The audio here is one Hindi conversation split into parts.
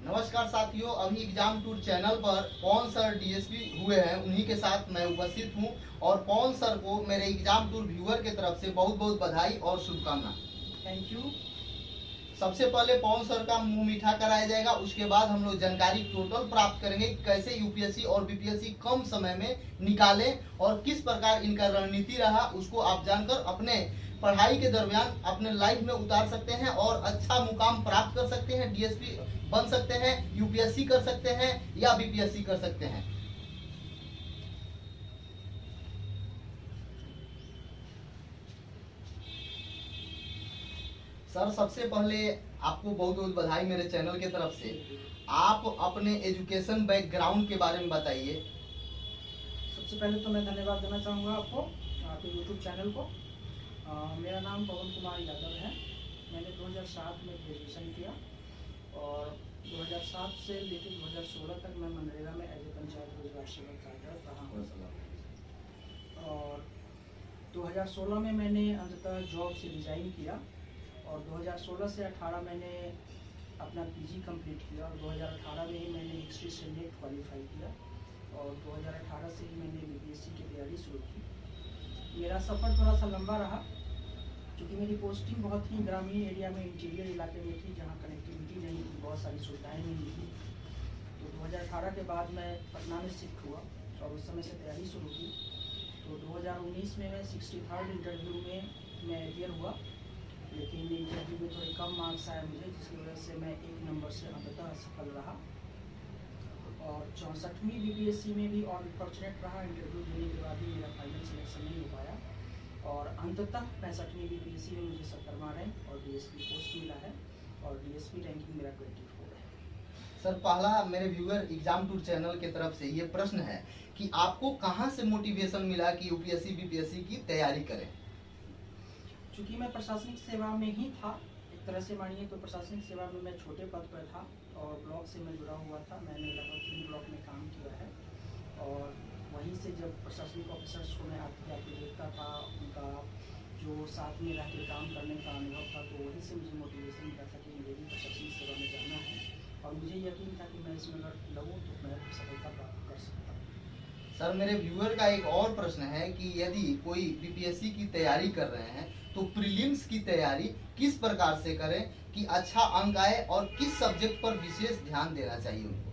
नमस्कार साथियों, अभी एग्जाम टूर चैनल पर पवन सर डीएसपी हुए हैं, उन्हीं के साथ मैं उपस्थित हूं और पवन सर को मेरे एग्जाम टूर व्यूअर के तरफ से बहुत बहुत बधाई और शुभकामना। Thank you. सबसे पहले पवन सर का मुंह मीठा कराया जाएगा, उसके बाद हम लोग जानकारी टोटल प्राप्त करेंगे कैसे यूपीएससी और बीपीएससी कम समय में निकालें और किस प्रकार इनका रणनीति रहा, उसको आप जानकर अपने पढ़ाई के दरमियान अपने लाइफ में उतार सकते हैं और अच्छा मुकाम प्राप्त कर सकते हैं। डीएसपी बन सकते हैं, यूपीएससी कर सकते हैं या बीपीएससी कर सकते हैं। सर, सबसे पहले आपको बहुत बहुत बधाई मेरे चैनल के तरफ से। आप अपने एजुकेशन बैकग्राउंड के बारे में बताइए। सबसे पहले तो मैं धन्यवाद देना चाहूँगा आपको, आपके यूट्यूब चैनल को। मेरा नाम पवन कुमार यादव है। मैंने 2007 में ग्रेजुएशन किया और 2007 से लेकर 2016 तक मैं मनरेगा में एज ए पंचायत रोजगार सेवक कार्यरत रहा हूँ। और 2016 में मैंने अंततः जॉब से रिजाइन किया और 2016 से 18 मैंने अपना पीजी कंप्लीट किया और 2018 में ही मैंने हिस्ट्री से नेट क्वालिफाई किया और 2018 से ही मैंने बीपीएससी की तैयारी शुरू की। मेरा सफ़र थोड़ा सा लंबा रहा क्योंकि मेरी पोस्टिंग बहुत ही ग्रामीण एरिया में, इंटीरियर इलाके में थी, जहाँ कनेक्टिविटी नहीं थी, बहुत सारी सुविधाएँ नहीं थी। तो 2018 के बाद मैं पटना में शिफ्ट हुआ और उस समय से तैयारी शुरू की। तो 2019 में मैं 63rd इंटरव्यू में मैं अपियर हुआ, लेकिन इंटरव्यू में थोड़े कम मार्क्स आए मुझे, जिसकी वजह से मैं 1 नंबर से अंततः असफल रहा। और 64वीं बीपीएससी में भी अनफॉर्चुनेट रहा, इंटरव्यू देने के बाद भी मेरा फाइनल सिलेक्शन नहीं हो पाया और अंततः 65वीं बीपीएससी में मुझे 70वां रैंक और डीएसपी पोस्ट मिला है और डीएसपी रैंकिंग मेरा 24 है। सर, पहला मेरे व्यूअर एग्जाम टूर चैनल की तरफ से ये प्रश्न है कि आपको कहाँ से मोटिवेशन मिला कि यूपीएससी बीपीएससी की तैयारी करें? चूँकि मैं प्रशासनिक सेवा में ही था, एक तरह से मानिए तो प्रशासनिक सेवा में मैं छोटे पद पर था और ब्लॉक से मैं जुड़ा हुआ था। मैंने लगभग 3 ब्लॉक में काम किया है और वहीं से जब प्रशासनिक ऑफिसर्स को मैं आते जाते देखता था, उनका जो साथ में रह के काम करने का अनुभव था, तो वहीं से मुझे मोटिवेशन मिला था कि मुझे भी प्रशासनिक सेवा में जाना है और मुझे यकीन था कि मैं इसमें अगर लगूँ तो मैं सफलता प्राप्त कर सकता हूँ। सर, मेरे व्यूअर का एक और प्रश्न है कि यदि कोई बीपीएससी की तैयारी कर रहे हैं तो प्रीलिम्स की तैयारी किस प्रकार से करें कि अच्छा अंक आए और किस सब्जेक्ट पर विशेष ध्यान देना चाहिए उनको?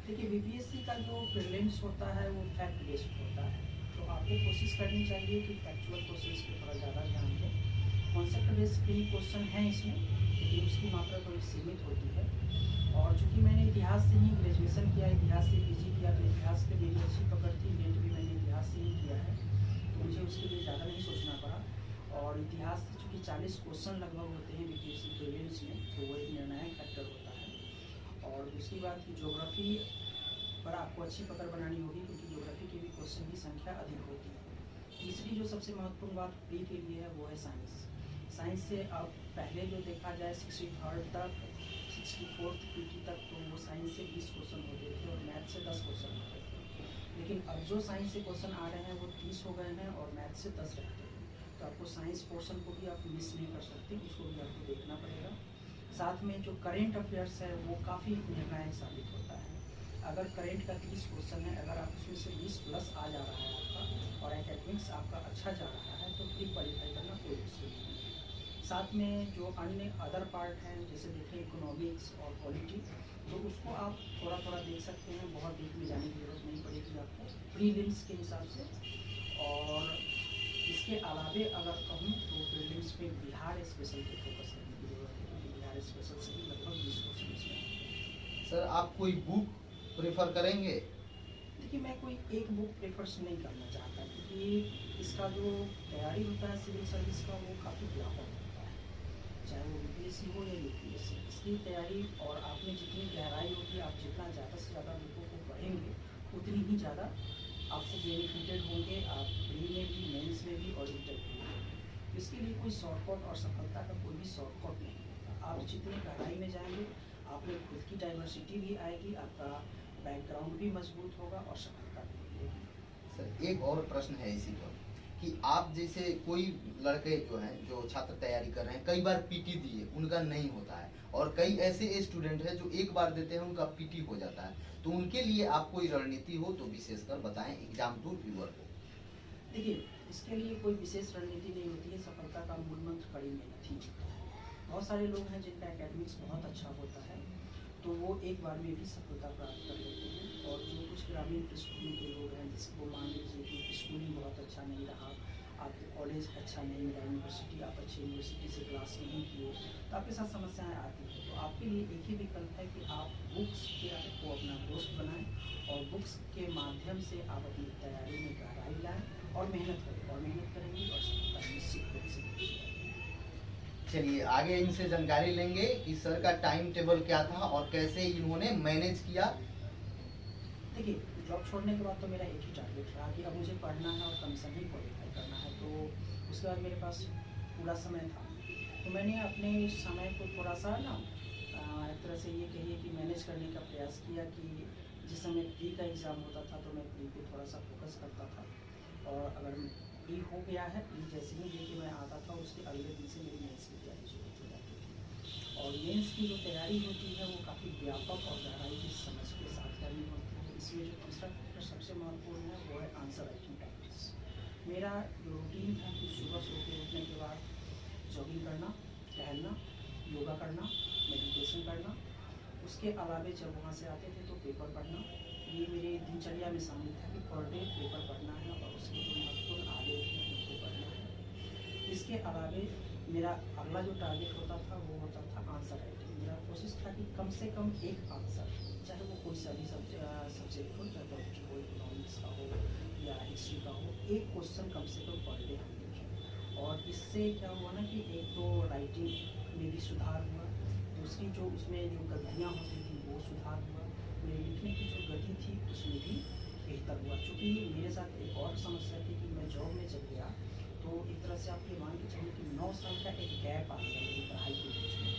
देखिए, बीपीएससी का जो प्रीलिम्स होता है वो फैक्ट बेस्ड होता है, तो आपको कोशिश करनी चाहिए कि फैक्चुअल क्वेश्चंस पे थोड़ा ज़्यादा ध्यान दें। कॉन्सेप्ट बेस्ड कई क्वेश्चन हैं इसमें, लेकिन उसकी मात्रा थोड़ी सीमित होती है। और चूँकि मैंने इतिहास से ही ग्रेजुएशन किया, इतिहास से पीजी किया, तो इतिहास पे मेरी अच्छी पकड़ थी, नेट भी मैंने इतिहास से ही किया है, तो मुझे उसके लिए ज़्यादा नहीं सोचना पड़ा। और इतिहास से चूँकि 40 क्वेश्चन लगभग होते हैं बीपीएससी प्रीलिम्स में, तो वो एक निर्णायक फैक्टर होता है। और दूसरी बात कि ज्योग्राफी पर आपको अच्छी पकड़ बनानी होगी, क्योंकि ज्योग्राफी के भी क्वेश्चन की संख्या अधिक होती है। तीसरी जो सबसे महत्वपूर्ण बात प्री के लिए है वो है साइंस। साइंस से अब पहले जो देखा जाए 63rd तक, 64th पीटी तक, तो वो साइंस से 20 क्वेश्चन होते थे और मैथ से 10 क्वेश्चन होते थे। लेकिन अब जो साइंस से क्वेश्चन आ रहे हैं वो 30 हो गए हैं और मैथ से 10 रहते हैं। तो आपको साइंस पोर्शन को भी आप मिस नहीं कर सकते, उसको भी आपको देखना पड़ेगा। साथ में जो करेंट अफेयर्स है वो काफ़ी निर्णायक साबित होता है। अगर करेंट का 30 क्वेश्चन है, अगर आप उसमें से 20 प्लस आ जा रहा है आपका और एकेडमिक्स आपका अच्छा जा रहा है, तो प्री क्वालिफाई करना कोई मुश्किल नहीं है। साथ में जो अन्य अदर पार्ट हैं, जैसे देखें इकोनॉमिक्स और पॉलिटी, तो उसको आप थोड़ा थोड़ा देख सकते हैं, बहुत डीप में जाने की जरूरत नहीं पड़ेगी आपको प्रीलिम्स के हिसाब से। और इसके अलावे अगर कहूँ तो प्रीलिम्स पे बिहार स्पेशल पे फोकस करने की जरूरत है, क्योंकि बिहार स्पेशल से भी लगभग 20 क्वेश्चन इसमें। सर, आप कोई बुक प्रेफर करेंगे? देखिए, मैं कोई एक बुक प्रेफर नहीं करना चाहता, क्योंकि इसका जो तैयारी होता है सिविल सर्विस का वो काफ़ी व्यापक होता है, चाहे वो बीपीएससी हो या यूपीएससी। इसकी तैयारी और आप में जितनी गहराई होगी, आप जितना ज़्यादा से ज़्यादा बुकों को पढ़ेंगे उतनी ही ज़्यादा आपसे बेनिफिटेड होंगे, आप प्री में भी, मेंस में भी और इंटरव्यू में। इसके लिए कोई शॉर्टकट और सफलता का कोई भी शॉर्टकट नहीं होता। आप जितनी गहराई में जाएंगे, आप में खुद की डाइवर्सिटी भी आएगी, आपका बैकग्राउंड भी मजबूत होगा और सफलता भी मिलेगी। सर, एक और प्रश्न है इसी पर कि आप जैसे कोई लड़के जो हैं जो छात्र तैयारी कर रहे हैं कई बार पीटी दिए उनका नहीं होता है, और कई ऐसे स्टूडेंट हैं जो एक बार देते हैं उनका पीटी हो जाता है, तो उनके लिए आप कोई रणनीति हो तो विशेषकर बताएं एग्जाम टूर व्यूअर को। देखिए, इसके लिए कोई विशेष रणनीति नहीं होती है, सफलता का मूल मंत्र कड़ी मेहनत ही होता है। बहुत सारे लोग हैं जिनका एकेडमिक्स बहुत अच्छा होता है, तो वो एक बार में भी सफलता प्राप्त कर लेते हैं। और जो कुछ ग्रामीण पृष्ठभूमि के लोग हैं जिसको मान लीजिए कि स्कूलिंग बहुत अच्छा नहीं रहा, आपके कॉलेज अच्छा नहीं मिला, यूनिवर्सिटी आप अच्छी यूनिवर्सिटी से क्लास नहीं किए, तो आपके साथ समस्याएं आती हैं। तो आपके लिए एक ही विकल्प है कि आप बुक्स को अपना दोस्त बनाएं और बुक्स के माध्यम से आप अपनी तैयारी में गहराई लाएं और मेहनत करें, और मेहनत करेंगे और सफलता निश्चित रूप से मिलेगी। चलिए आगे इनसे जानकारी लेंगे कि सर का टाइम टेबल क्या था और कैसे इन्होंने मैनेज किया। देखिए, जॉब छोड़ने के बाद तो मेरा एक ही टारगेट रहा कि अब मुझे पढ़ना है और कमीशन ही क्वालिफाई करना है। तो उसके बाद मेरे पास पूरा समय था, तो मैंने अपने समय को थोड़ा सा ना एक तरह से ये कहिए कि मैनेज करने का प्रयास किया कि जिस समय प्री का एग्ज़ाम होता था तो मैं प्री पे थोड़ा सा फोकस करता था, और अगर प्री हो गया है, प्री जैसे ही लेके मैं आता था उसके अगले दिन से मेरी मेंस की तैयारी शुरू हो जाती थी। और मेंस की जो तैयारी होती है वो काफ़ी व्यापक और गहराई की समझ के साथ करनी होती है। इसमें जो तीसरा फैक्टर सबसे महत्वपूर्ण है वो है आंसर राइटिंग प्रैक्टिस। मेरा जो रूटीन था कि सुबह सो के उठने के बाद जॉगिंग करना, टहलना, योगा करना, मेडिटेशन करना, उसके अलावे जब वहाँ से आते थे तो पेपर पढ़ना। ये मेरे दिनचर्या में शामिल था कि पर डे पेपर पढ़ना है और उसके जो महत्वपूर्ण आलेख हैं उनको पढ़ना है। इसके अलावे मेरा अगला जो टारगेट होता था वो होता था आंसर राइटिंग। मेरा कोशिश था कि कम से कम एक आंसर, चाहे वो कोई सा भी सब्जेक्ट हो, चाहे पॉलिटिक्स हो, इकोनॉमिक्स का हो या हिस्ट्री का हो, एक क्वेश्चन कम से कम पर डे हम लिखें। और इससे क्या हुआ ना कि एक तो राइटिंग में भी सुधार हुआ, दूसरी जो उसमें जो गलतियाँ होती थी वो सुधार हुआ, मेरे लिखने की जो गति थी उसमें भी बेहतर हुआ। चूँकि मेरे साथ एक और समस्या थी कि मैं जॉब में जब गया तो एक तरह से आप ये मान के चलिए कि 9 साल का एक गैप आ गया मेरी पढ़ाई के बीच में।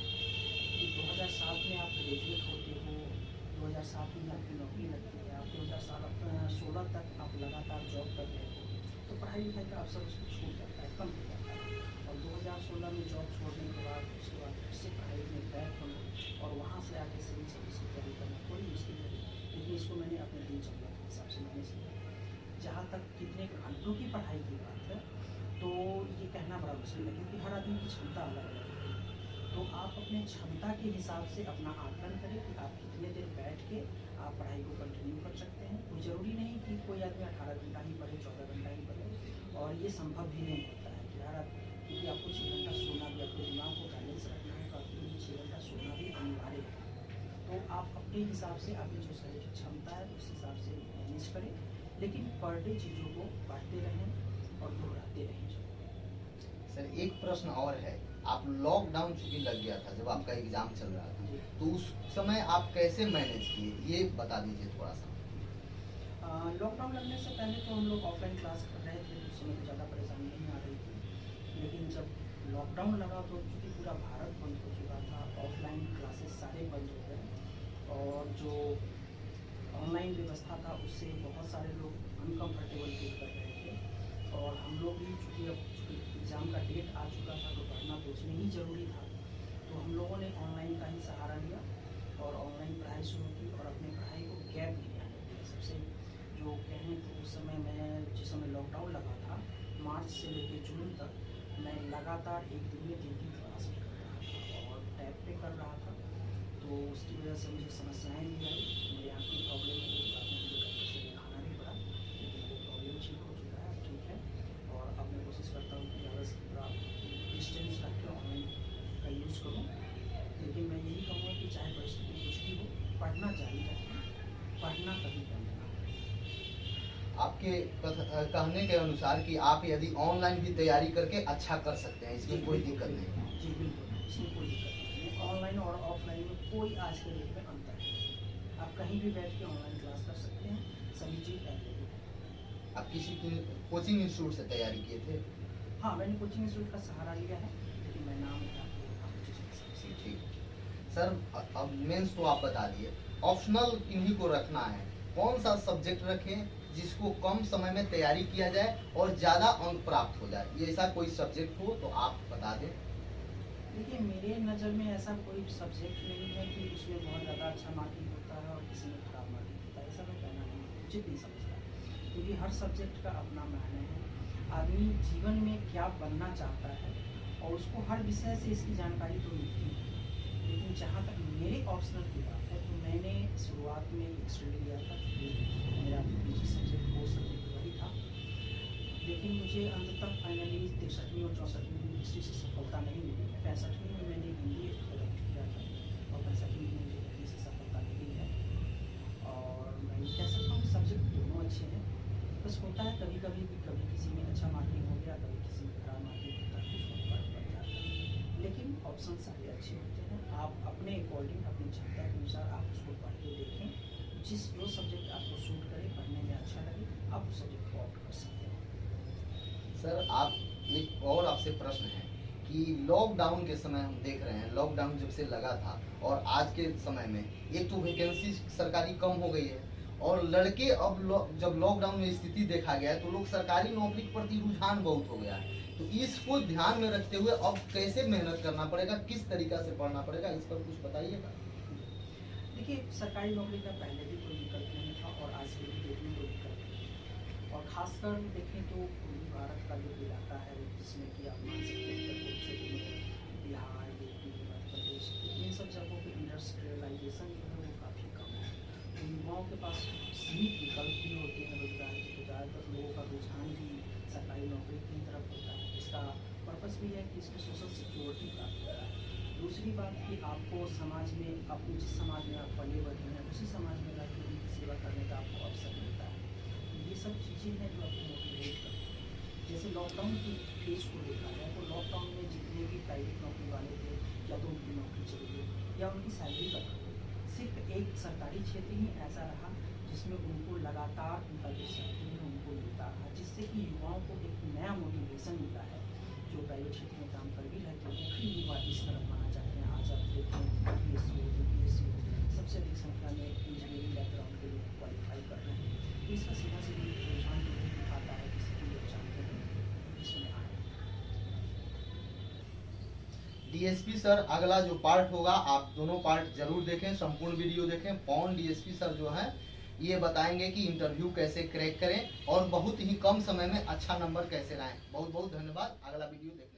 कि 2007 में आप ग्रेजुएट होते हो, 2007 में आपकी नौकरी लगती है, आप 2016 तक आप लगातार जॉब कर रहे हो, तो पढ़ाई लिखाई का अवसर उसमें छूट जाता है, कम हो जाता है। और 2016 में जॉब छोड़ने के बाद उसके बाद फिर से पढ़ाई में बैक होना और वहाँ से आके सिविल सर्विस की तैयारी करना थोड़ी मुश्किल है, लेकिन इसको मैंने अपने दिनचर्या के हिसाब से मैनेज किया। जहाँ तक कितने घंटों की पढ़ाई की बात है तो ये कहना बड़ा मुश्किल है, क्योंकि हर आदमी की क्षमता अलग अलग है। तो आप अपने क्षमता के हिसाब से अपना आकलन करें कि आप कितने देर बैठ के आप पढ़ाई को कंटिन्यू कर सकते हैं। कोई ज़रूरी नहीं कि कोई आदमी 18 घंटा ही पढ़े, 14 घंटा ही पढ़े, और ये संभव भी नहीं होता है कि हर आदमी, क्योंकि आपको 6 घंटा सोना भी, अपने दिमाग को बैलेंस रखना है तो आपके लिए 6 घंटा सोना भी अनिवार्य है। तो आप अपने हिसाब से आपकी जो शारीरिक क्षमता है उस हिसाब से मैनेज करें, लेकिन पर डे चीज़ों को पढ़ते रहें और दोहराते रहें। सर एक प्रश्न और है, आप लॉकडाउन चूंकि लग गया था जब आपका एग्जाम चल रहा था, तो उस समय आप कैसे मैनेज किए ये बता दीजिए थोड़ा सा। लॉकडाउन लगने से पहले तो हम लोग ऑफलाइन क्लास कर रहे थे, तो उस समय ज़्यादा परेशानी नहीं आ रही थी। लेकिन जब लॉकडाउन लगा तो चूँकि पूरा भारत बंद हो चुका था, ऑफलाइन क्लासेस सारे बंद हो गए और जो ऑनलाइन व्यवस्था था उससे बहुत सारे लोग अनकम्फर्टेबल फील कर रहे थे। और हम लोग भी चूँकि अब एग्ज़ाम का डेट आ चुका था तो पढ़ना तो उसमें ही ज़रूरी था, तो हम लोगों ने ऑनलाइन का ही सहारा लिया और ऑनलाइन पढ़ाई शुरू की और अपनी पढ़ाई को गैप नहीं आने दिया। सबसे जो कहें तो उस समय मैं जिस समय लॉकडाउन लगा था, मार्च से लेकर जून तक मैं लगातार एक दिन में 3-3 क्लास कर रहा था और टैब पे कर रहा था। तो उसकी वजह से मुझे समस्याएँ भी आई, मेरे आँख की प्रॉब्लम है, तो बाद में मुझे डॉक्टर से दिखाना भी पड़ा, लेकिन वो प्रॉब्लम ठीक हो चुका है, ठीक है। और अब मैं कोशिश करता हूँ कि ज़्यादा से ज़्यादा डिस्टेंस रख के ऑनलाइन का यूज़ करूँ। लेकिन मैं यही कहूँगा कि चाहे परिस्थिति कुछ भी हो, पढ़ना जारी रखें, पढ़ना कभी बंद ना करें। आपके कहने के अनुसार कि आप यदि ऑनलाइन भी तैयारी करके अच्छा कर सकते हैं, इसमें कोई दिक्कत नहीं। जी बिल्कुल, इसमें कोई दिक्कत नहीं है। ऑनलाइन और ऑफलाइन में कोई आज के डेट में अंतर है। आप कहीं भी बैठ के ऑनलाइन क्लास कर सकते हैं, सभी चीज़ अवेलेबल है। आप किसी कोचिंग इंस्टीट्यूट से तैयारी किए थे? हाँ, मैंने कोचिंग इंस्टीट्यूट का सहारा लिया है, लेकिन मैं नाम ठीक। सर अब मेंस तो आप बता दिए, ऑप्शनल किन्हीं को रखना है, कौन सा सब्जेक्ट रखें जिसको कम समय में तैयारी किया जाए और ज़्यादा अंक प्राप्त हो जाए? ये ऐसा कोई सब्जेक्ट हो तो आप बता दें। देखिए, मेरे नज़र में ऐसा कोई सब्जेक्ट नहीं है कि उसमें बहुत ज़्यादा अच्छा मार्किंग होता है और किसी में खराब मार्किंग होता है। ऐसा मैं कहना नहीं उचित नहीं समझता, क्योंकि हर सब्जेक्ट का अपना मायने है। आदमी जीवन में क्या बनना चाहता है और उसको हर विषय से इसकी जानकारी तो मिलती है। लेकिन जहाँ तक मेरे ऑप्शनल की बात है तो मैंने शुरुआत में एक स्टडी लिया था, मेरा पीजी सब्जेक्ट कोर्स सब्जेक्ट वही था। लेकिन मुझे अंत तक फाइनली 63वीं और 64वीं में हिस्ट्री से सफलता नहीं मिली। 65वीं में मैंने हिंदी सेलेक्ट किया था और 65वीं में मुझे हिंदी से सफलता मिली है। और मैं ये कह सकता हूँ कि सब्जेक्ट दोनों अच्छे हैं। बस होता है कभी कभी किसी में अच्छा मार्किंग हो गया, कभी किसी में खराब मार्किंग होता है, कुछ फर्क पड़ जाता है। लेकिन ऑप्शन सारे अच्छे होते हैं। आप अपने अकॉर्डिंग, अपनी क्षमता के अनुसार आप उसको पढ़ के देखें। जो सब्जेक्ट आपको सूट करे, पढ़ने में अच्छा लगे, आप उस सब्जेक्ट को ऑप्ट कर सकते हैं। सर, आप एक और आपसे प्रश्न है कि लॉकडाउन के समय हम देख रहे हैं, लॉकडाउन जब से लगा था और आज के समय में एक तो वैकेंसी सरकारी कम हो गई है और लड़के अब जब लॉकडाउन में स्थिति देखा गया है तो लोग सरकारी नौकरी के प्रति रुझान बहुत हो गया है। तो इसको ध्यान में रखते हुए अब कैसे मेहनत करना पड़ेगा, किस तरीका से पढ़ना पड़ेगा, इस पर कुछ बताइएगा। देखिए, सरकारी नौकरी का पहले भी कोई विकल्प नहीं था और आज के डेट में कोई विकल्प नहीं है। और खासकर देखें तो पूर्वी भारत का जो इलाका है, जिसमें कि आप मान सकते हैं उत्तर पूर्व क्षेत्र में बिहार, यूपी, मध्य प्रदेश, इन सब जगहों पर इंडस्ट्रियलाइजेशन जो है वो काफ़ी कम है। तो युवाओं के पास सीमित विकल्प भी होते हैं रोजगार के, तो ज़्यादातर लोगों का रुझान भी सरकारी नौकरी की तरफ होता है। इसका पर्पस भी है कि इसमें सोशल सिक्योरिटी प्राप्त होता है। दूसरी बात कि आपको समाज में, अपने जिस समाज में आप पले बढ़े हैं उसी समाज में रहकर उनकी सेवा करने का आपको अवसर मिलता है। तो ये सब चीज़ें हैं जो आपको मोटिवेट करती हैं। जैसे लॉकडाउन की फेज को देखा जाए तो लॉकडाउन में जितने भी प्राइवेट नौकरी वाले थे, या तो उनकी नौकरी चली गई या उनकी सैलरी कट हो गई। सिर्फ एक सरकारी क्षेत्र ही ऐसा रहा जिसमें उनको लगातार उनका जो सैलरी है उनको मिलता रहा, जिससे कि युवाओं को एक नया मोटिवेशन मिला है। जो प्राइवेट क्षेत्र में काम कर भी रहे थे वो भी युवा इस तरफ आना चाहते हैं। आज आप देखते हैं यूपीएससी हो, सबसे अधिक संख्या में इंजीनियरिंग बैकग्राउंड के लोग क्वालिफाई कर रहे हैं। इसका सीधा सीधा रुझान जो है दिखाता है कि सभी लोग चाहते हैं इसमें आए। डीएसपी सर, अगला जो पार्ट होगा आप दोनों पार्ट जरूर देखें, संपूर्ण वीडियो देखें। पवन डीएसपी सर जो है ये बताएंगे कि इंटरव्यू कैसे क्रैक करें और बहुत ही कम समय में अच्छा नंबर कैसे लाएं। बहुत बहुत धन्यवाद। अगला वीडियो देखें।